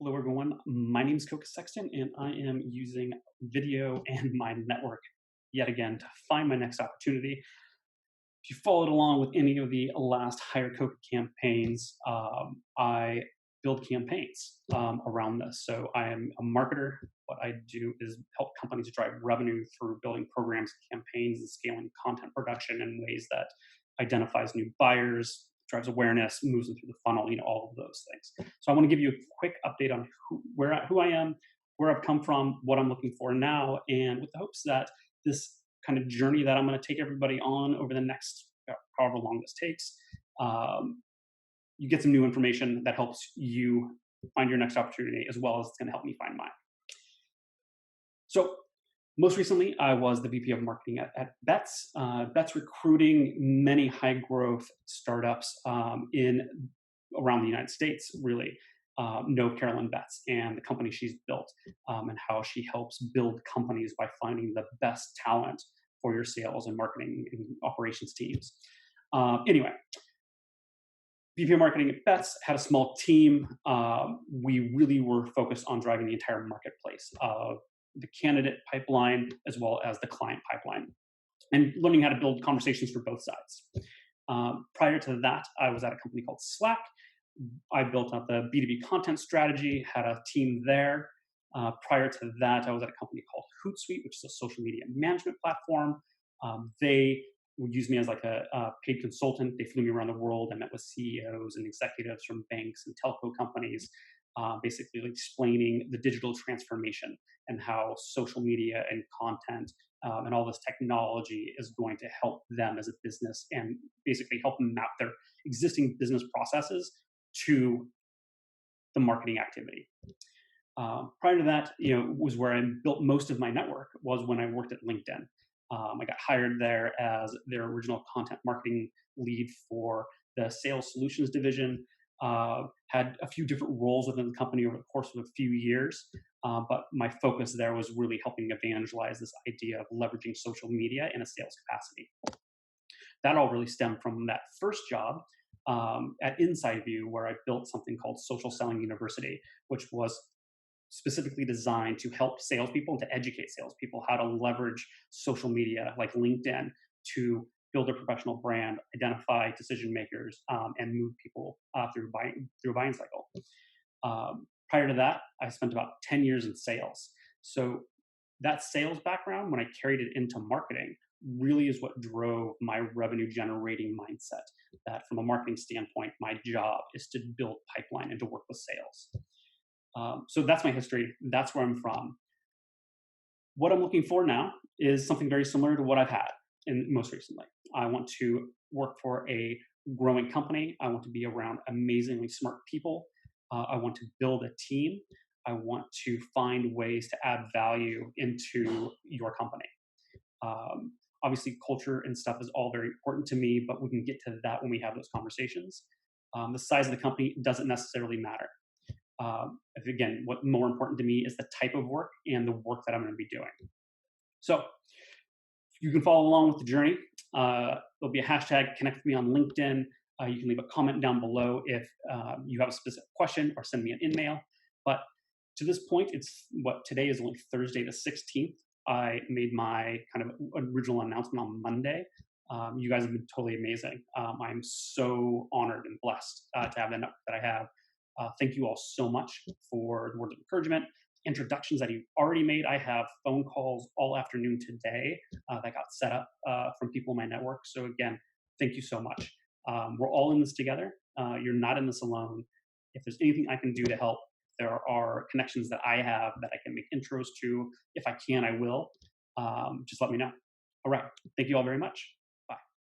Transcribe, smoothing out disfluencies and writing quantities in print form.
Hello, everyone. My name is Koka and I am using video and my network yet again to find my next opportunity. If you followed along with any of the last Hire Koka campaigns, I build campaigns around this. So I am a marketer. What I do is help companies drive revenue through building programs, campaigns, and scaling content production in ways that identifies new buyers, drives awareness, moves them through the funnel, all of those things. So I want to give you a quick update on who I am, where I've come from, what I'm looking for now, and with the hopes that this kind of journey that I'm going to take everybody on over the next however long this takes, you get some new information that helps you find your next opportunity, as well as it's going to help me find mine. So most recently, I was the VP of marketing at Bets. Bets recruiting many high growth startups around the United States, really. Know Carolyn Betts and the company she's built, and how she helps build companies by finding the best talent for your sales and marketing and operations teams. Anyway, VP of marketing at Bets had a small team. We really were focused on driving the entire marketplace of the candidate pipeline as well as the client pipeline, and learning how to build conversations for both sides. Prior to that, I was at a company called Slack. I built out the B2B content strategy, had a team there. Prior to that, I was at a company called Hootsuite, which is a social media management platform. They would use me as like a paid consultant. They flew me around the world. I met with CEOs and executives from banks and telco companies, basically explaining the digital transformation and how social media and content and all this technology is going to help them as a business and basically help them map their existing business processes to the marketing activity. Prior to that, was where I built most of my network, was when I worked at LinkedIn. I got hired there as their original content marketing lead for the sales solutions division. Had a few different roles within the company over the course of a few years, but my focus there was really helping evangelize this idea of leveraging social media in a sales capacity. That all really stemmed from that first job at InsideView, where I built something called Social Selling University, which was specifically designed to help salespeople, to educate salespeople how to leverage social media like LinkedIn to build a professional brand, identify decision makers, and move people through a buying cycle. Prior to that, I spent about 10 years in sales. So that sales background, when I carried it into marketing, really is what drove my revenue generating mindset. That from a marketing standpoint, my job is to build pipeline and to work with sales. So that's my history. That's where I'm from. What I'm looking for now is something very similar to what I've had most recently. I want to work for a growing company. I want to be around amazingly smart people. I want to build a team. I want to find ways to add value into your company. Obviously, culture and stuff is all very important to me, but we can get to that when we have those conversations. The size of the company doesn't necessarily matter. Again, what's more important to me is the type of work and the work that I'm going to be doing. So you can follow along with the journey. There'll be a hashtag, connect with me on LinkedIn. You can leave a comment down below if you have a specific question, or send me an email. But to this point, today is only Thursday the 16th. I made my kind of original announcement on Monday. You guys have been totally amazing. I'm so honored and blessed to have the network that I have. Thank you all so much for the words of encouragement, introductions that you've already made. I have phone calls all afternoon today that got set up from people in my network. So again, thank you so much. We're all in this together. You're not in this alone. If there's anything I can do to help, there are connections that I have that I can make intros to. If I can, I will. Just let me know. All right. Thank you all very much.